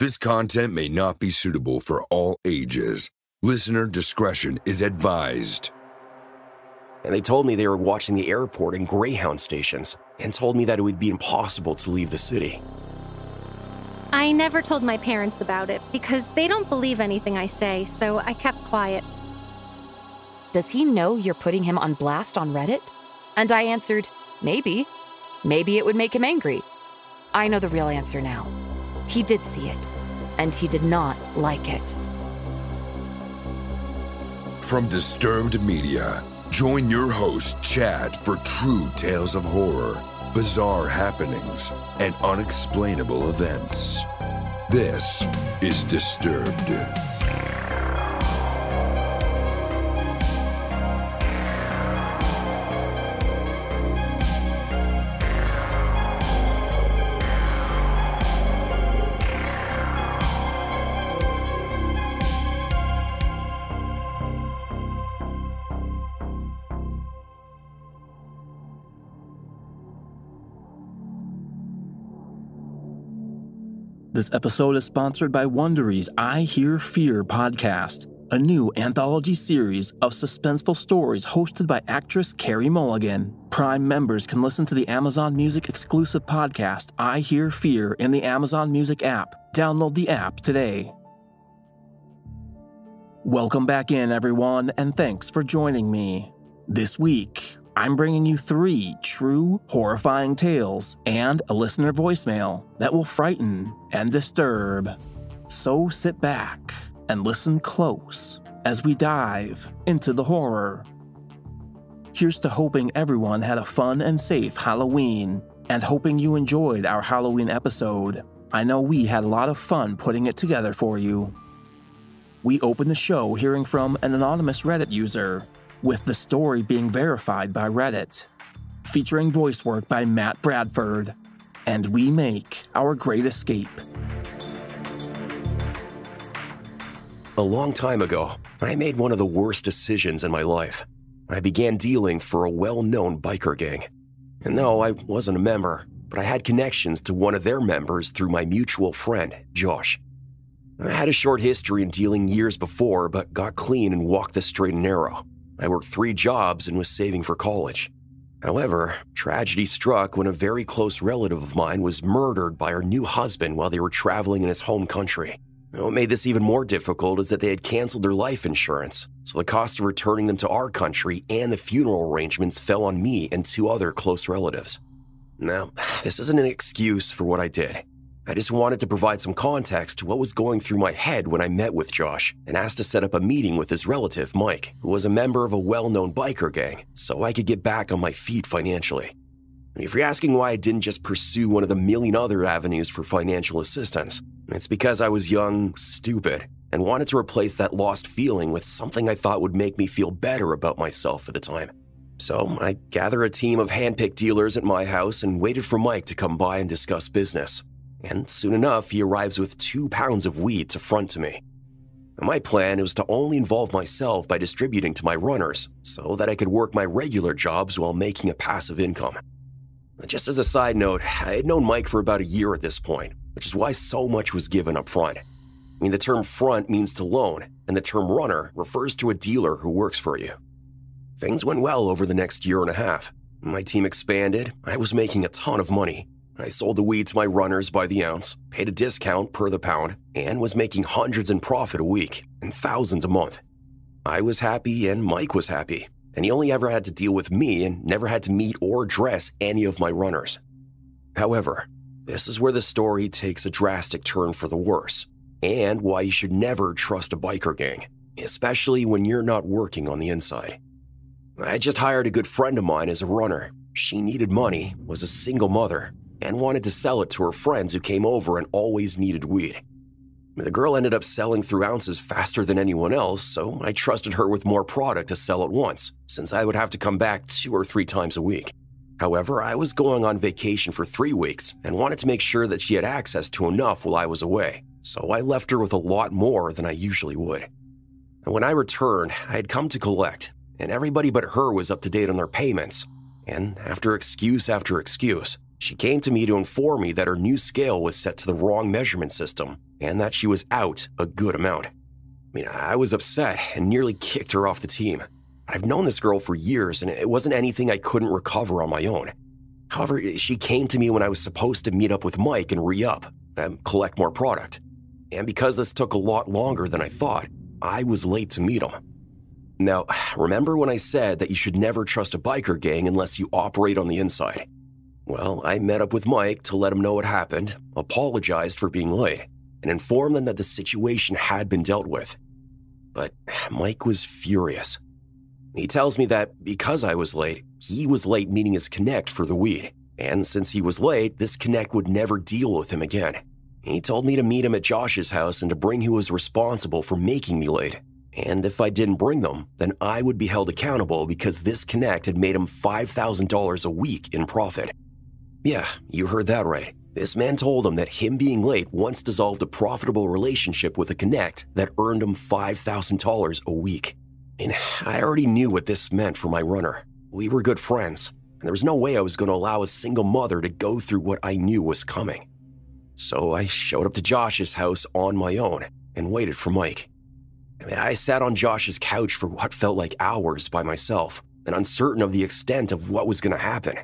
This content may not be suitable for all ages. Listener discretion is advised. And they told me they were watching the airport and Greyhound stations and told me that it would be impossible to leave the city. I never told my parents about it because they don't believe anything I say, so I kept quiet. Does he know you're putting him on blast on Reddit? And I answered, maybe. Maybe it would make him angry. I know the real answer now. He did see it, and he did not like it. From Disturbed Media, join your host, Chad, for true tales of horror, bizarre happenings, and unexplainable events. This is Disturbed. This episode is sponsored by Wondery's I Hear Fear podcast, a new anthology series of suspenseful stories hosted by actress Carey Mulligan. Prime members can listen to the Amazon Music exclusive podcast I Hear Fear in the Amazon Music app. Download the app today. Welcome back in, everyone, and thanks for joining me. This week, I'm bringing you 3 true, horrifying tales and a listener voicemail that will frighten and disturb. So sit back and listen close as we dive into the horror. Here's to hoping everyone had a fun and safe Halloween, and hoping you enjoyed our Halloween episode. I know we had a lot of fun putting it together for you. We open the show hearing from an anonymous Reddit user, with the story being verified by Reddit, featuring voice work by Matt Bradford, and we make our great escape. A long time ago, I made one of the worst decisions in my life. I began dealing for a well-known biker gang. And no, I wasn't a member, but I had connections to one of their members through my mutual friend, Josh. I had a short history in dealing years before, but got clean and walked the straight and narrow. I worked 3 jobs and was saving for college. However, tragedy struck when a very close relative of mine was murdered by her new husband while they were traveling in his home country. What made this even more difficult is that they had canceled their life insurance, so the cost of returning them to our country and the funeral arrangements fell on me and 2 other close relatives. Now, this isn't an excuse for what I did. I just wanted to provide some context to what was going through my head when I met with Josh and asked to set up a meeting with his relative, Mike, who was a member of a well-known biker gang, so I could get back on my feet financially. If you're asking why I didn't just pursue one of the million other avenues for financial assistance, it's because I was young, stupid, and wanted to replace that lost feeling with something I thought would make me feel better about myself at the time. So I gathered a team of handpicked dealers at my house and waited for Mike to come by and discuss business. And soon enough, he arrives with 2 pounds of weed to front to me. My plan was to only involve myself by distributing to my runners so that I could work my regular jobs while making a passive income. Just as a side note, I had known Mike for about a year at this point, which is why so much was given up front. The term front means to loan, and the term runner refers to a dealer who works for you. Things went well over the next year and a half. My team expanded, I was making a ton of money. I sold the weed to my runners by the ounce, paid a discount per the pound, and was making hundreds in profit a week and thousands a month. I was happy and Mike was happy, and he only ever had to deal with me and never had to meet or address any of my runners. However, this is where the story takes a drastic turn for the worse, and why you should never trust a biker gang, especially when you're not working on the inside. I just hired a good friend of mine as a runner. She needed money, was a single mother, and wanted to sell it to her friends who came over and always needed weed. The girl ended up selling through ounces faster than anyone else, so I trusted her with more product to sell at once, since I would have to come back 2 or 3 times a week. However, I was going on vacation for 3 weeks and wanted to make sure that she had access to enough while I was away, so I left her with a lot more than I usually would. And when I returned, I had come to collect, and everybody but her was up to date on their payments. And after excuse after excuse, she came to me to inform me that her new scale was set to the wrong measurement system, and that she was out a good amount. I was upset and nearly kicked her off the team. I've known this girl for years, and it wasn't anything I couldn't recover on my own. However, she came to me when I was supposed to meet up with Mike and re-up, and collect more product. And because this took a lot longer than I thought, I was late to meet him. Now, remember when I said that you should never trust a biker gang unless you operate on the inside? Well, I met up with Mike to let him know what happened, apologized for being late, and informed them that the situation had been dealt with. But Mike was furious. He tells me that because I was late, he was late meeting his connect for the weed, and since he was late, this connect would never deal with him again. He told me to meet him at Josh's house and to bring who was responsible for making me late. And if I didn't bring them, then I would be held accountable because this connect had made him $5,000 a week in profit. Yeah, you heard that right. This man told him that him being late once dissolved a profitable relationship with a connect that earned him $5,000 a week. And I already knew what this meant for my runner. We were good friends, and there was no way I was going to allow a single mother to go through what I knew was coming. So I showed up to Josh's house on my own and waited for Mike. I sat on Josh's couch for what felt like hours by myself, and uncertain of the extent of what was going to happen.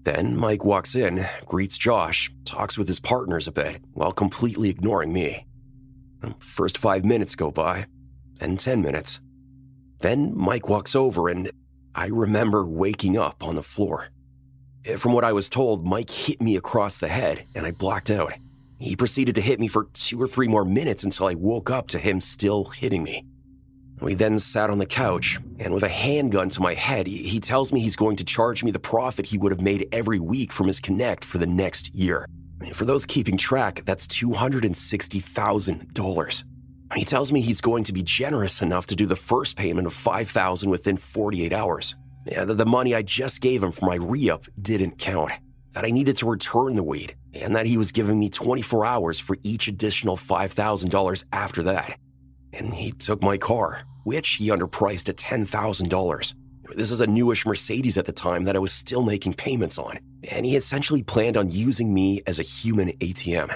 Then Mike walks in, greets Josh, talks with his partners a bit, while completely ignoring me. First 5 minutes go by, then 10 minutes. Then Mike walks over and I remember waking up on the floor. From what I was told, Mike hit me across the head and I blacked out. He proceeded to hit me for 2 or 3 more minutes until I woke up to him still hitting me. We then sat on the couch, and with a handgun to my head, he tells me he's going to charge me the profit he would have made every week from his connect for the next year. For those keeping track, that's $260,000. He tells me he's going to be generous enough to do the first payment of $5,000 within 48 hours. The money I just gave him for my re-up didn't count. That I needed to return the weed, and that he was giving me 24 hours for each additional $5,000 after that. And he took my car, which he underpriced at $10,000. This is a newish Mercedes at the time that I was still making payments on, and he essentially planned on using me as a human ATM.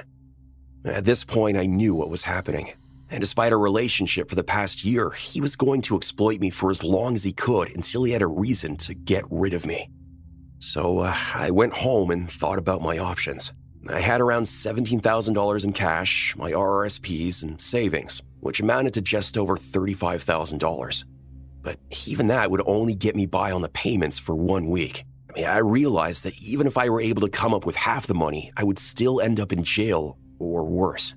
At this point, I knew what was happening, and despite our relationship for the past year, he was going to exploit me for as long as he could until he had a reason to get rid of me. So I went home and thought about my options. I had around $17,000 in cash, my RRSPs, and savings, which amounted to just over $35,000. But even that would only get me by on the payments for 1 week. I realized that even if I were able to come up with half the money, I would still end up in jail or worse.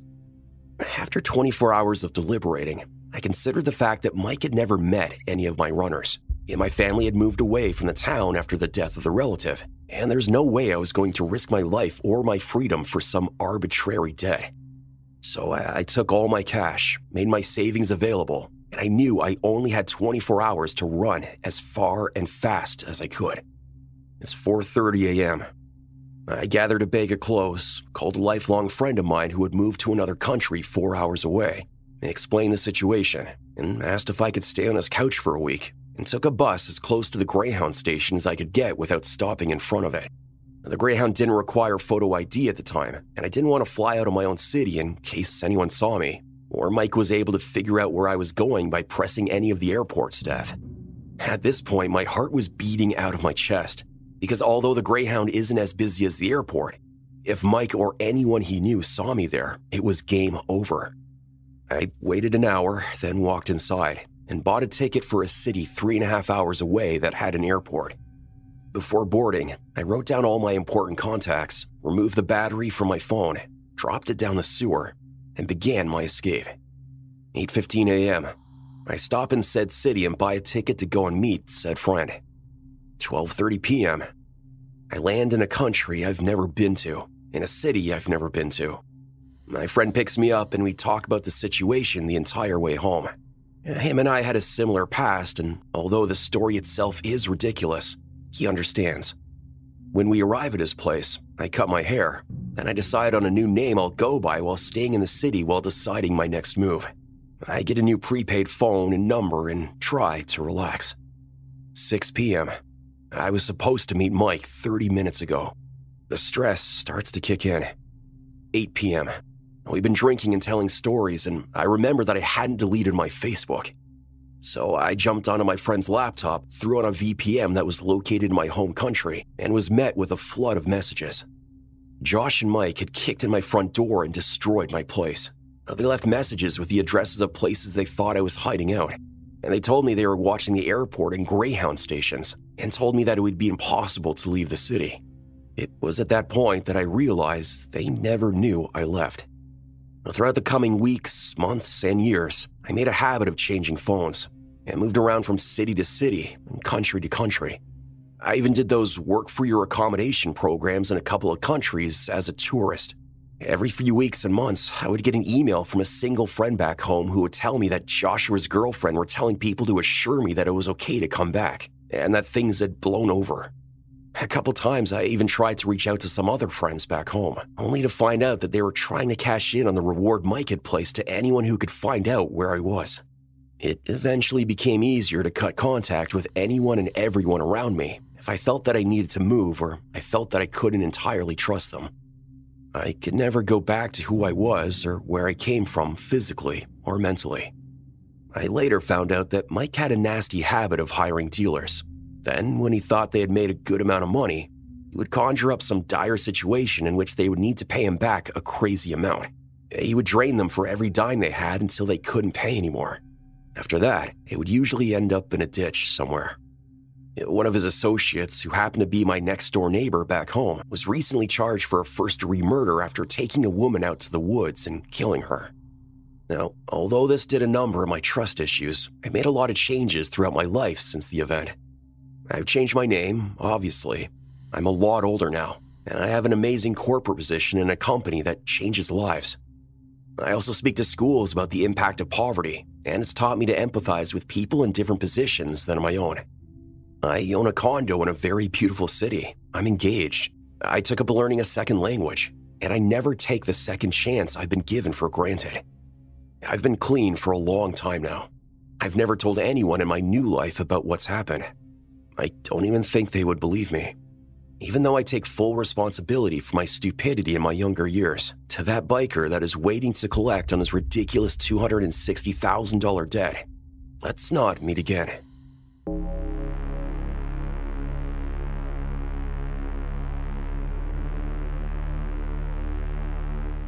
After 24 hours of deliberating, I considered the fact that Mike had never met any of my runners. Yet my family had moved away from the town after the death of the relative, and there's no way I was going to risk my life or my freedom for some arbitrary debt. So I took all my cash, made my savings available, and I knew I only had 24 hours to run as far and fast as I could. It's 4:30 a.m. I gathered a bag of clothes, called a lifelong friend of mine who had moved to another country 4 hours away, and explained the situation, and asked if I could stay on his couch for a week, and took a bus as close to the Greyhound station as I could get without stopping in front of it. The Greyhound didn't require photo ID at the time, and I didn't want to fly out of my own city in case anyone saw me, or Mike was able to figure out where I was going by pressing any of the airport staff. At this point, my heart was beating out of my chest, because although the Greyhound isn't as busy as the airport, if Mike or anyone he knew saw me there, it was game over. I waited an hour, then walked inside, and bought a ticket for a city 3.5 hours away that had an airport. Before boarding, I wrote down all my important contacts, removed the battery from my phone, dropped it down the sewer, and began my escape. 8:15 a.m. I stop in said city and buy a ticket to go and meet said friend. 12:30 p.m. I land in a country I've never been to, in a city I've never been to. My friend picks me up and we talk about the situation the entire way home. Him and I had a similar past, and although the story itself is ridiculous, he understands. When we arrive at his place, I cut my hair, then I decide on a new name I'll go by while staying in the city while deciding my next move. I get a new prepaid phone and number and try to relax. 6 p.m. I was supposed to meet Mike 30 minutes ago. The stress starts to kick in. 8 p.m. We'd been drinking and telling stories, and I remember that I hadn't deleted my Facebook. So I jumped onto my friend's laptop, threw on a VPN that was located in my home country, and was met with a flood of messages. Josh and Mike had kicked in my front door and destroyed my place. They left messages with the addresses of places they thought I was hiding out, and they told me they were watching the airport and Greyhound stations, and told me that it would be impossible to leave the city. It was at that point that I realized they never knew I left. Throughout the coming weeks, months, and years, I made a habit of changing phones and moved around from city to city and country to country. I even did those work-for-your-accommodation programs in a couple of countries as a tourist. Every few weeks and months, I would get an email from a single friend back home who would tell me that Joshua's girlfriend were telling people to assure me that it was okay to come back and that things had blown over. A couple times, I even tried to reach out to some other friends back home, only to find out that they were trying to cash in on the reward Mike had placed to anyone who could find out where I was. It eventually became easier to cut contact with anyone and everyone around me if I felt that I needed to move or I felt that I couldn't entirely trust them. I could never go back to who I was or where I came from physically or mentally. I later found out that Mike had a nasty habit of hiring dealers. Then, when he thought they had made a good amount of money, he would conjure up some dire situation in which they would need to pay him back a crazy amount. He would drain them for every dime they had until they couldn't pay anymore. After that, it would usually end up in a ditch somewhere. One of his associates, who happened to be my next-door neighbor back home, was recently charged for a first-degree murder after taking a woman out to the woods and killing her. Now, although this did a number of my trust issues, I made a lot of changes throughout my life since the event. I've changed my name, obviously. I'm a lot older now, and I have an amazing corporate position in a company that changes lives. I also speak to schools about the impact of poverty, and it's taught me to empathize with people in different positions than my own. I own a condo in a very beautiful city. I'm engaged. I took up learning a second language, and I never take the second chance I've been given for granted. I've been clean for a long time now. I've never told anyone in my new life about what's happened. I don't even think they would believe me. Even though I take full responsibility for my stupidity in my younger years, to that biker that is waiting to collect on his ridiculous $260,000 debt, let's not meet again.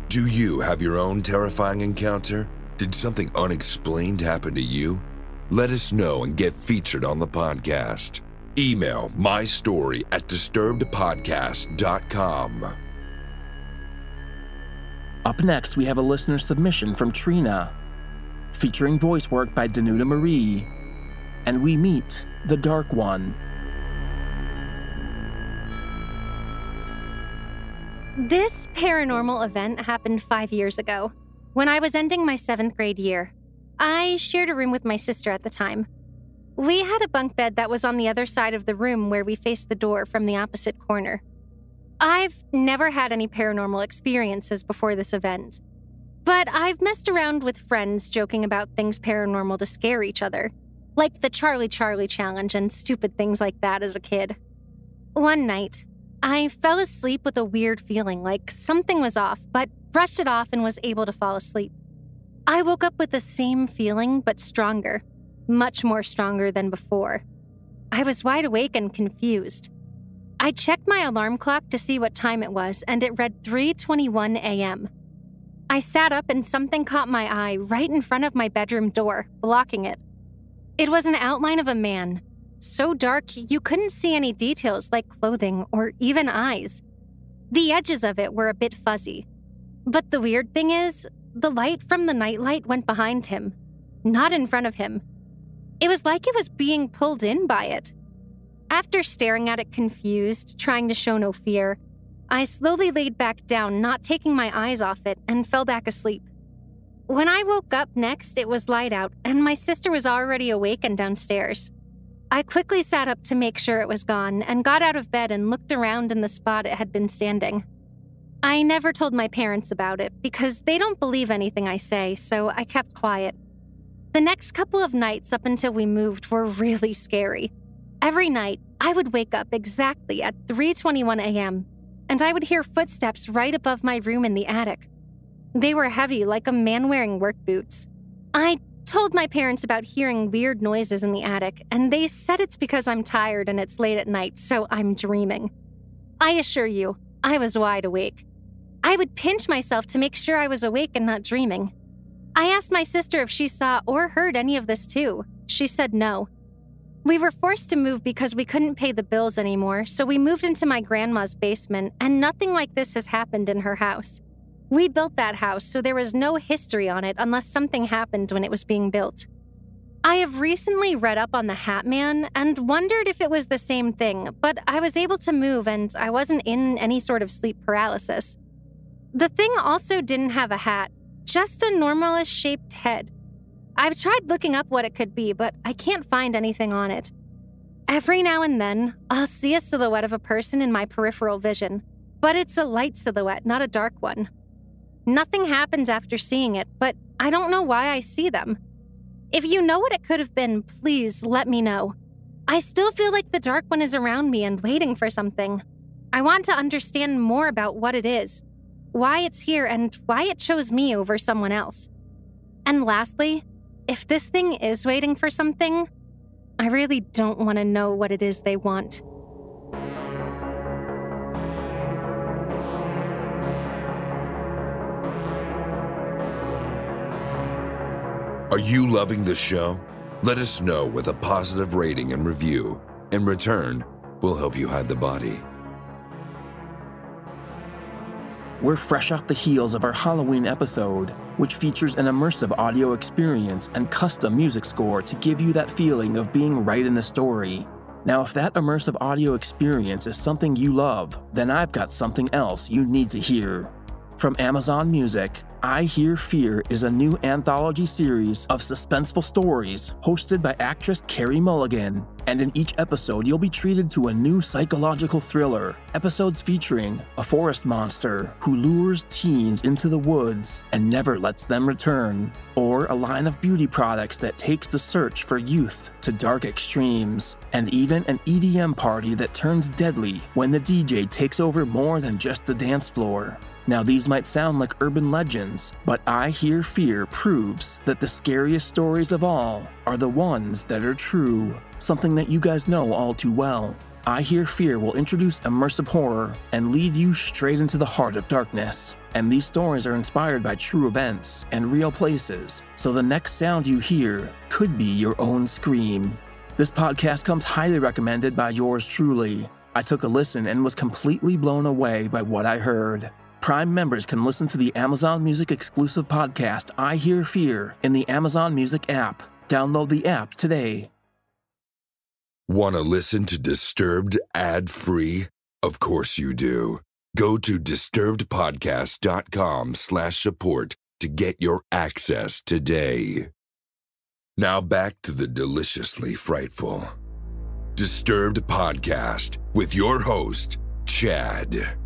Do you have your own terrifying encounter? Did something unexplained happen to you? Let us know and get featured on the podcast. Email mystory@disturbedpodcast.com. Up next, we have a listener submission from Trina, featuring voice work by Danuta Marie, and we meet the Dark One. This paranormal event happened 5 years ago, when I was ending my 7th grade year. I shared a room with my sister at the time. We had a bunk bed that was on the other side of the room where we faced the door from the opposite corner. I've never had any paranormal experiences before this event, but I've messed around with friends joking about things paranormal to scare each other, like the Charlie challenge and stupid things like that as a kid. One night, I fell asleep with a weird feeling like something was off, but brushed it off and was able to fall asleep. I woke up with the same feeling, but stronger. Much more stronger than before. I was wide awake and confused. I checked my alarm clock to see what time it was, and it read 3:21 a.m. I sat up and something caught my eye right in front of my bedroom door, blocking it. It was an outline of a man, so dark you couldn't see any details like clothing or even eyes. The edges of it were a bit fuzzy. But the weird thing is, the light from the nightlight went behind him, not in front of him. It was like it was being pulled in by it. After staring at it confused, trying to show no fear, I slowly laid back down, not taking my eyes off it, and fell back asleep. When I woke up next, it was light out, and my sister was already awake and downstairs. I quickly sat up to make sure it was gone, and got out of bed and looked around in the spot it had been standing. I never told my parents about it, because they don't believe anything I say, so I kept quiet. The next couple of nights up until we moved were really scary. Every night, I would wake up exactly at 3:21 a.m., and I would hear footsteps right above my room in the attic. They were heavy, like a man wearing work boots. I told my parents about hearing weird noises in the attic, and they said it's because I'm tired and it's late at night, so I'm dreaming. I assure you, I was wide awake. I would pinch myself to make sure I was awake and not dreaming. I asked my sister if she saw or heard any of this too. She said no. We were forced to move because we couldn't pay the bills anymore, so we moved into my grandma's basement, and nothing like this has happened in her house. We built that house, so there was no history on it unless something happened when it was being built. I have recently read up on the Hat Man and wondered if it was the same thing, but I was able to move and I wasn't in any sort of sleep paralysis. The thing also didn't have a hat, just a normalist-shaped head. I've tried looking up what it could be, but I can't find anything on it. Every now and then, I'll see a silhouette of a person in my peripheral vision, but it's a light silhouette, not a dark one. Nothing happens after seeing it, but I don't know why I see them. If you know what it could have been, please let me know. I still feel like the dark one is around me and waiting for something. I want to understand more about what it is, why it's here, and why it chose me over someone else. And lastly, if this thing is waiting for something, I really don't want to know what it is they want. Are you loving the show? Let us know with a positive rating and review. In return, we'll help you hide the body. We're fresh off the heels of our Halloween episode, which features an immersive audio experience and custom music score to give you that feeling of being right in the story. Now, if that immersive audio experience is something you love, then I've got something else you need to hear. From Amazon Music, I Hear Fear is a new anthology series of suspenseful stories hosted by actress Carey Mulligan, and in each episode you'll be treated to a new psychological thriller, episodes featuring a forest monster who lures teens into the woods and never lets them return, or a line of beauty products that takes the search for youth to dark extremes, and even an EDM party that turns deadly when the DJ takes over more than just the dance floor. Now, these might sound like urban legends, but I Hear Fear proves that the scariest stories of all are the ones that are true, something that you guys know all too well. I Hear Fear will introduce immersive horror and lead you straight into the heart of darkness. And these stories are inspired by true events and real places, so the next sound you hear could be your own scream. This podcast comes highly recommended by yours truly. I took a listen and was completely blown away by what I heard. Prime members can listen to the Amazon Music exclusive podcast I Hear Fear in the Amazon Music app. Download the app today. Want to listen to Disturbed ad-free? Of course you do. Go to disturbedpodcast.com/support to get your access today. Now back to the deliciously frightful Disturbed Podcast with your host, Chad.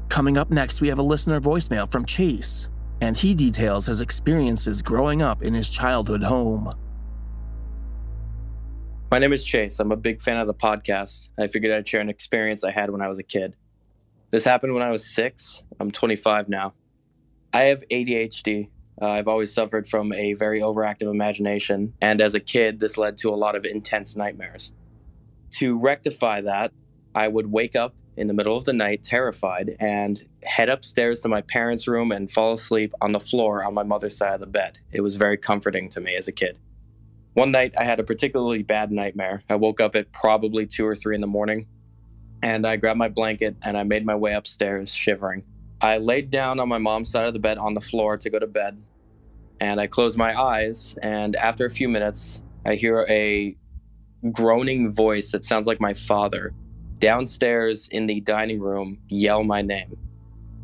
Coming up next, we have a listener voicemail from Chase, and he details his experiences growing up in his childhood home. My name is Chase. I'm a big fan of the podcast. I figured I'd share an experience I had when I was a kid. This happened when I was 6. I'm 25 now. I have ADHD. I've always suffered from a very overactive imagination, and as a kid, this led to a lot of intense nightmares. To rectify that, I would wake up in the middle of the night, terrified, and head upstairs to my parents' room and fall asleep on the floor on my mother's side of the bed. It was very comforting to me as a kid. One night, I had a particularly bad nightmare. I woke up at probably 2 or 3 in the morning, and I grabbed my blanket and I made my way upstairs, shivering. I laid down on my mom's side of the bed on the floor to go to bed, and I closed my eyes, and after a few minutes, I hear a groaning voice that sounds like my father downstairs in the dining room yell my name.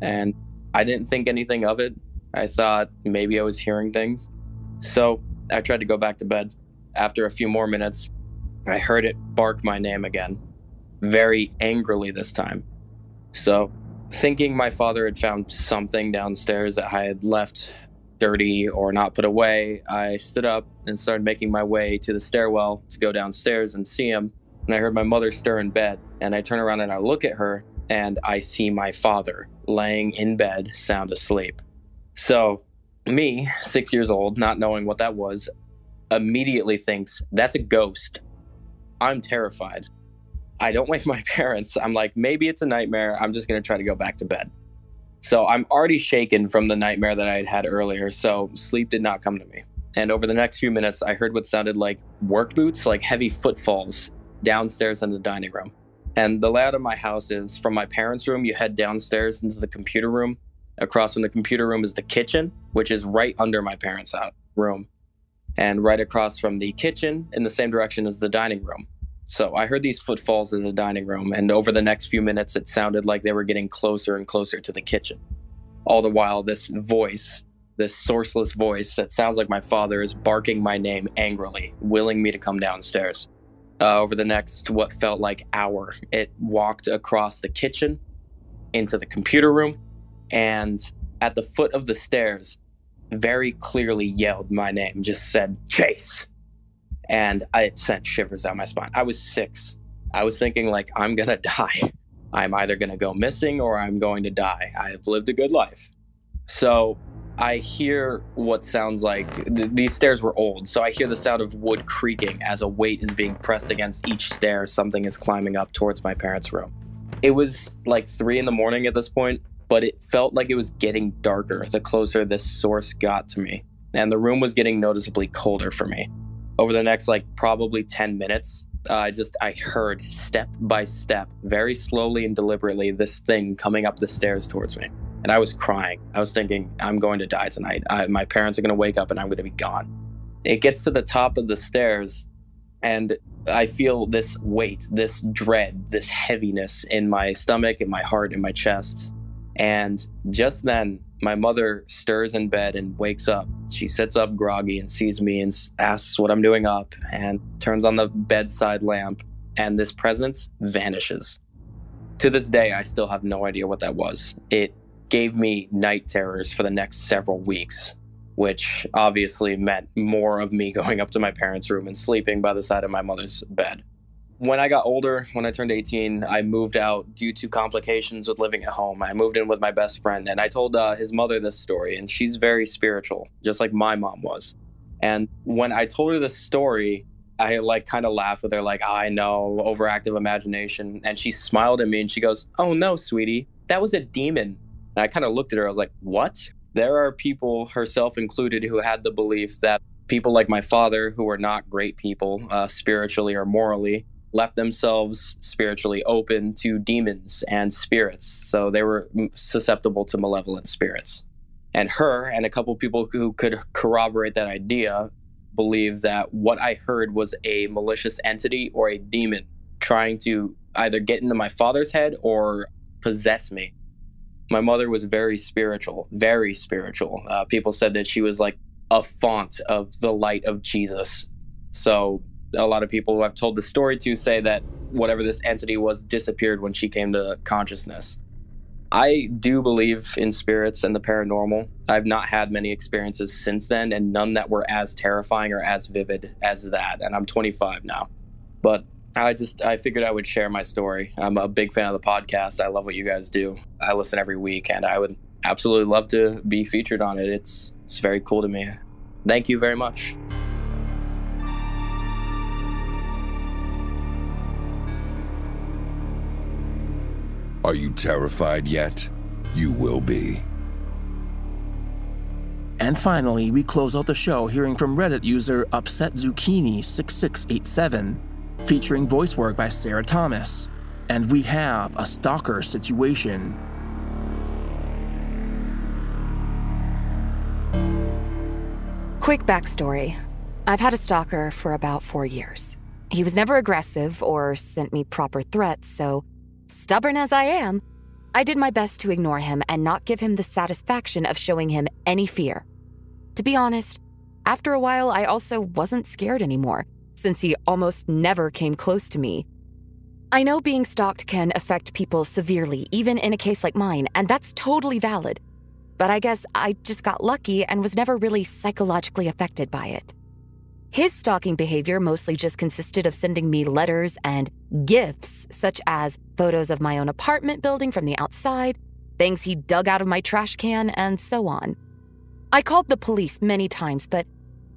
And I didn't think anything of it. I thought maybe I was hearing things. So I tried to go back to bed. After a few more minutes, I heard it bark my name again, very angrily this time. So thinking my father had found something downstairs that I had left dirty or not put away, I stood up and started making my way to the stairwell to go downstairs and see him. And I heard my mother stir in bed, and I turn around and I look at her, and I see my father laying in bed, sound asleep. So me, 6 years old, not knowing what that was, immediately thinks, that's a ghost. I'm terrified. I don't wake my parents. I'm like, maybe it's a nightmare. I'm just going to try to go back to bed. So I'm already shaken from the nightmare that I had earlier, so sleep did not come to me. And over the next few minutes, I heard what sounded like work boots, like heavy footfalls, downstairs in the dining room. And the layout of my house is, from my parents' room, you head downstairs into the computer room. Across from the computer room is the kitchen, which is right under my parents' room. And right across from the kitchen, in the same direction, is the dining room. So I heard these footfalls in the dining room, and over the next few minutes, it sounded like they were getting closer and closer to the kitchen. All the while, this voice, this sourceless voice that sounds like my father, is barking my name angrily, willing me to come downstairs. Over the next, what felt like hour, it walked across the kitchen, into the computer room, and at the foot of the stairs, very clearly yelled my name, just said, Chase. And it sent shivers down my spine. I was 6. I was thinking, like, I'm going to die. I'm either going to go missing or I'm going to die. I have lived a good life. So I hear what sounds like, these stairs were old, so I hear the sound of wood creaking as a weight is being pressed against each stair. Something is climbing up towards my parents' room. It was like 3 a.m. at this point, but it felt like it was getting darker the closer this source got to me. And the room was getting noticeably colder for me. Over the next, probably 10 minutes, I heard step by step, very slowly and deliberately, this thing coming up the stairs towards me. And I was crying. I was thinking, I'm going to die tonight. My parents are going to wake up and I'm going to be gone. It gets to the top of the stairs and I feel this weight, this dread, this heaviness in my stomach, in my heart, in my chest. And just then, my mother stirs in bed and wakes up. She sits up groggy and sees me and asks what I'm doing up and turns on the bedside lamp, and this presence vanishes. To this day, I still have no idea what that was. It gave me night terrors for the next several weeks, which obviously meant more of me going up to my parents' room and sleeping by the side of my mother's bed. When I got older, when I turned 18, I moved out due to complications with living at home. I moved in with my best friend, and I told his mother this story, and she's very spiritual, just like my mom was. And when I told her this story, I kind of laughed with her, I know, overactive imagination. And she smiled at me and she goes, oh no, sweetie, that was a demon. And I kind of looked at her, I was like, what? There are people, herself included, who had the belief that people like my father, who were not great people, spiritually or morally, left themselves spiritually open to demons and spirits. So they were susceptible to malevolent spirits. And her and a couple people who could corroborate that idea believe that what I heard was a malicious entity or a demon trying to either get into my father's head or possess me. My mother was very spiritual, very spiritual. People said that she was like a font of the light of Jesus. So a lot of people who I've told the story to say that whatever this entity was disappeared when she came to consciousness. I do believe in spirits and the paranormal. I've not had many experiences since then, and none that were as terrifying or as vivid as that. And I'm 25 now. But I figured I would share my story. I'm a big fan of the podcast. I love what you guys do. I listen every week, and I would absolutely love to be featured on it. It's very cool to me. Thank you very much. Are you terrified yet? You will be. And finally, we close out the show hearing from Reddit user UpsetZucchini6687, featuring voice work by Sarah Thomas. And we have a stalker situation. Quick backstory. I've had a stalker for about 4 years. He was never aggressive or sent me proper threats, so stubborn as I am, I did my best to ignore him and not give him the satisfaction of showing him any fear. To be honest, after a while, I also wasn't scared anymore, since he almost never came close to me. I know being stalked can affect people severely, even in a case like mine, and that's totally valid. But I guess I just got lucky and was never really psychologically affected by it. His stalking behavior mostly just consisted of sending me letters and gifts, such as photos of my own apartment building from the outside, things he dug out of my trash can, and so on. I called the police many times, but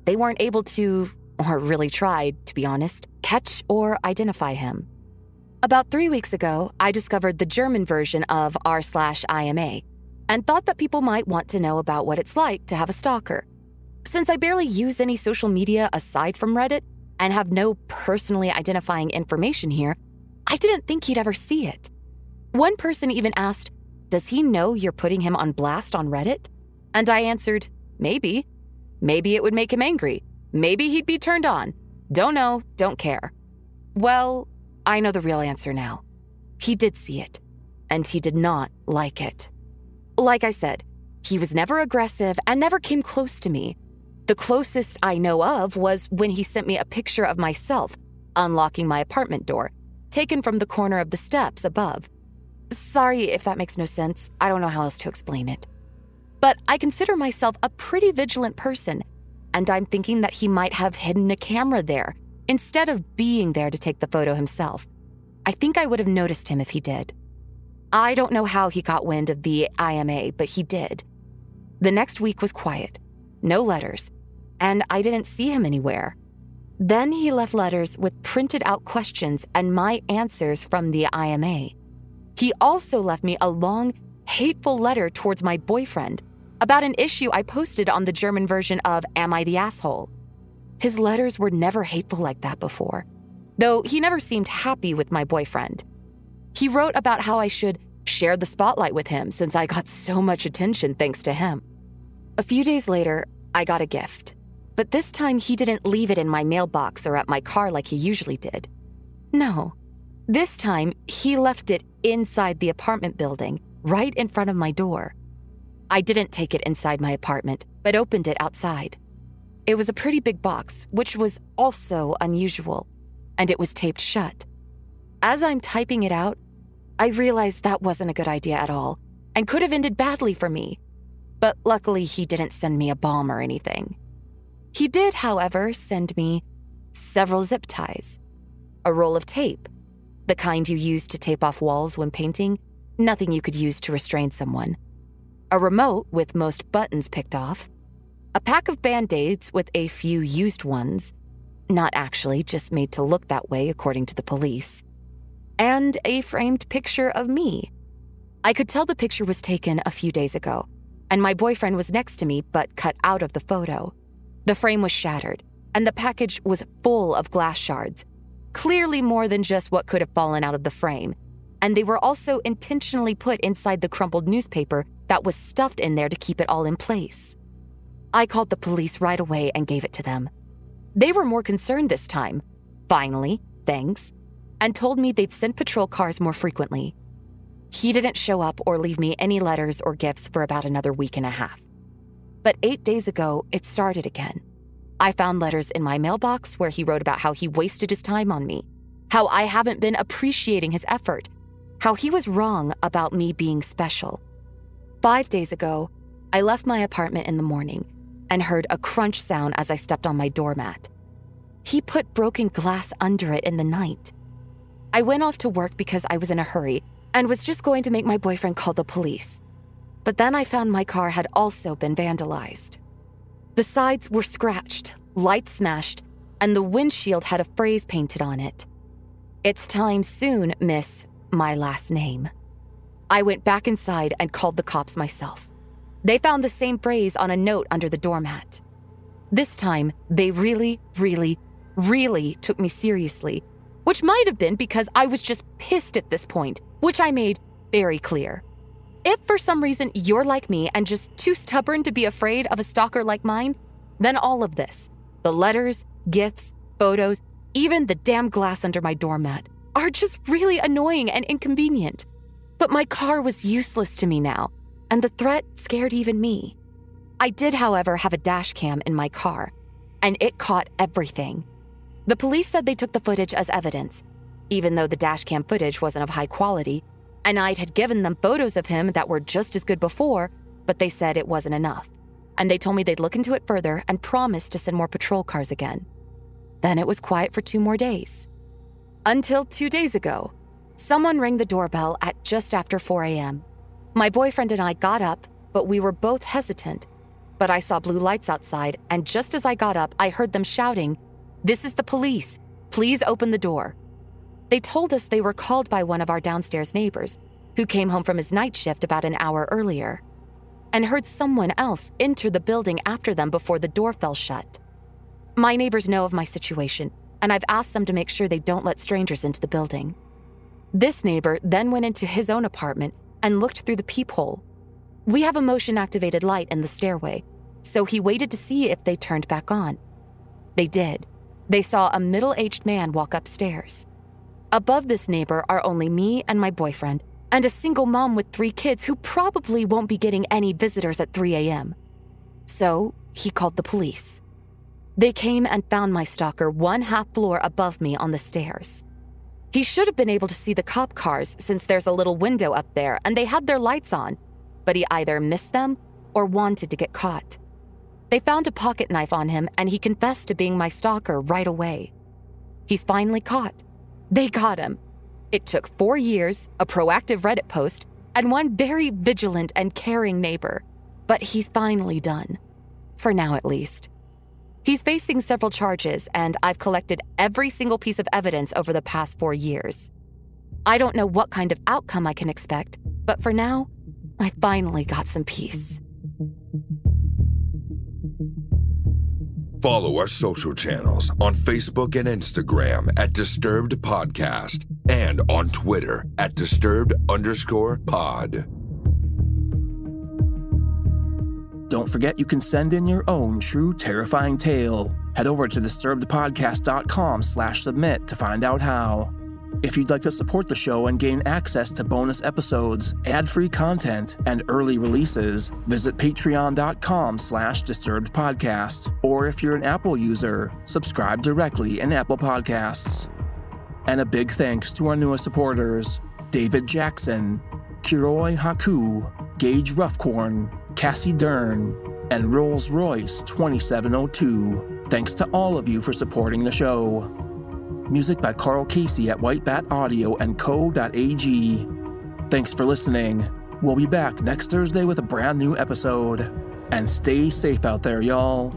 they weren't able to, or really tried, to be honest, catch or identify him. About 3 weeks ago, I discovered the German version of r/IMA and thought that people might want to know about what it's like to have a stalker. Since I barely use any social media aside from Reddit and have no personally identifying information here, I didn't think he'd ever see it. One person even asked, "Does he know you're putting him on blast on Reddit?" And I answered, "Maybe. Maybe it would make him angry. Maybe he'd be turned on. Don't know, don't care." Well, I know the real answer now. He did see it, and he did not like it. Like I said, he was never aggressive and never came close to me. The closest I know of was when he sent me a picture of myself unlocking my apartment door, taken from the corner of the steps above. Sorry if that makes no sense. I don't know how else to explain it. But I consider myself a pretty vigilant person, and I'm thinking that he might have hidden a camera there instead of being there to take the photo himself. I think I would have noticed him if he did. I don't know how he got wind of the IMA, but he did. The next week was quiet, no letters, and I didn't see him anywhere. Then he left letters with printed out questions and my answers from the IMA. He also left me a long, hateful letter towards my boyfriend about an issue I posted on the German version of Am I the Asshole? His letters were never hateful like that before, though he never seemed happy with my boyfriend. He wrote about how I should share the spotlight with him since I got so much attention thanks to him. A few days later, I got a gift. But this time he didn't leave it in my mailbox or at my car like he usually did. No, this time he left it inside the apartment building, right in front of my door. I didn't take it inside my apartment, but opened it outside. It was a pretty big box, which was also unusual, and it was taped shut. As I'm typing it out, I realized that wasn't a good idea at all, and could have ended badly for me. But luckily he didn't send me a bomb or anything. He did, however, send me several zip ties, a roll of tape, the kind you use to tape off walls when painting, nothing you could use to restrain someone, a remote with most buttons picked off, a pack of Band-Aids with a few used ones, not actually, just made to look that way according to the police, and a framed picture of me. I could tell the picture was taken a few days ago, and my boyfriend was next to me but cut out of the photo. The frame was shattered, and the package was full of glass shards, clearly more than just what could have fallen out of the frame, and they were also intentionally put inside the crumpled newspaper that was stuffed in there to keep it all in place. I called the police right away and gave it to them. They were more concerned this time, finally, thanks, and told me they'd send patrol cars more frequently. He didn't show up or leave me any letters or gifts for about another week and a half. But 8 days ago, it started again. I found letters in my mailbox where he wrote about how he wasted his time on me, how I haven't been appreciating his effort, how he was wrong about me being special. 5 days ago, I left my apartment in the morning and heard a crunch sound as I stepped on my doormat. He put broken glass under it in the night. I went off to work because I was in a hurry and was just going to make my boyfriend call the police. But then I found my car had also been vandalized. The sides were scratched, lights smashed, and the windshield had a phrase painted on it. "It's time soon, miss, my last name." I went back inside and called the cops myself. They found the same phrase on a note under the doormat. This time, they really took me seriously, which might have been because I was just pissed at this point, which I made very clear. If for some reason you're like me and just too stubborn to be afraid of a stalker like mine, then all of this, the letters, gifts, photos, even the damn glass under my doormat, are just really annoying and inconvenient. But my car was useless to me now, and the threat scared even me. I did, however, have a dash cam in my car, and it caught everything. The police said they took the footage as evidence, even though the dash cam footage wasn't of high quality, and I had given them photos of him that were just as good before, but they said it wasn't enough. And they told me they'd look into it further and promised to send more patrol cars again. Then it was quiet for 2 more days. Until 2 days ago, someone rang the doorbell at just after 4 a.m. My boyfriend and I got up, but we were both hesitant. But I saw blue lights outside, and just as I got up, I heard them shouting, "This is the police. Please open the door." They told us they were called by one of our downstairs neighbors, who came home from his night shift about an hour earlier, and heard someone else enter the building after them before the door fell shut. My neighbors know of my situation, and I've asked them to make sure they don't let strangers into the building. This neighbor then went into his own apartment and looked through the peephole. We have a motion-activated light in the stairway, so he waited to see if they turned back on. They did. They saw a middle-aged man walk upstairs. Above this neighbor are only me and my boyfriend, and a single mom with 3 kids who probably won't be getting any visitors at 3 a.m. So he called the police. They came and found my stalker 1/2 floor above me on the stairs. He should have been able to see the cop cars since there's a little window up there and they had their lights on, but he either missed them or wanted to get caught. They found a pocket knife on him and he confessed to being my stalker right away. He's finally caught. They got him. It took 4 years, a proactive Reddit post, and one very vigilant and caring neighbor. But he's finally done. For now, at least. He's facing several charges, and I've collected every single piece of evidence over the past 4 years. I don't know what kind of outcome I can expect, but for now, I finally got some peace. Follow our social channels on Facebook and Instagram at Disturbed Podcast and on Twitter at Disturbed_pod. Don't forget you can send in your own true terrifying tale. Head over to disturbedpodcast.com/submit to find out how. If you'd like to support the show and gain access to bonus episodes, ad-free content, and early releases, visit patreon.com/disturbedpodcast. Or if you're an Apple user, subscribe directly in Apple Podcasts. And a big thanks to our newest supporters, David Jackson, Kiroi Haku, Gage Roughcorn, Cassie Dern, and Rolls Royce 2702. Thanks to all of you for supporting the show. Music by Carl Casey at White Bat Audio and Co.ag. Thanks for listening. We'll be back next Thursday with a brand new episode. And stay safe out there, y'all.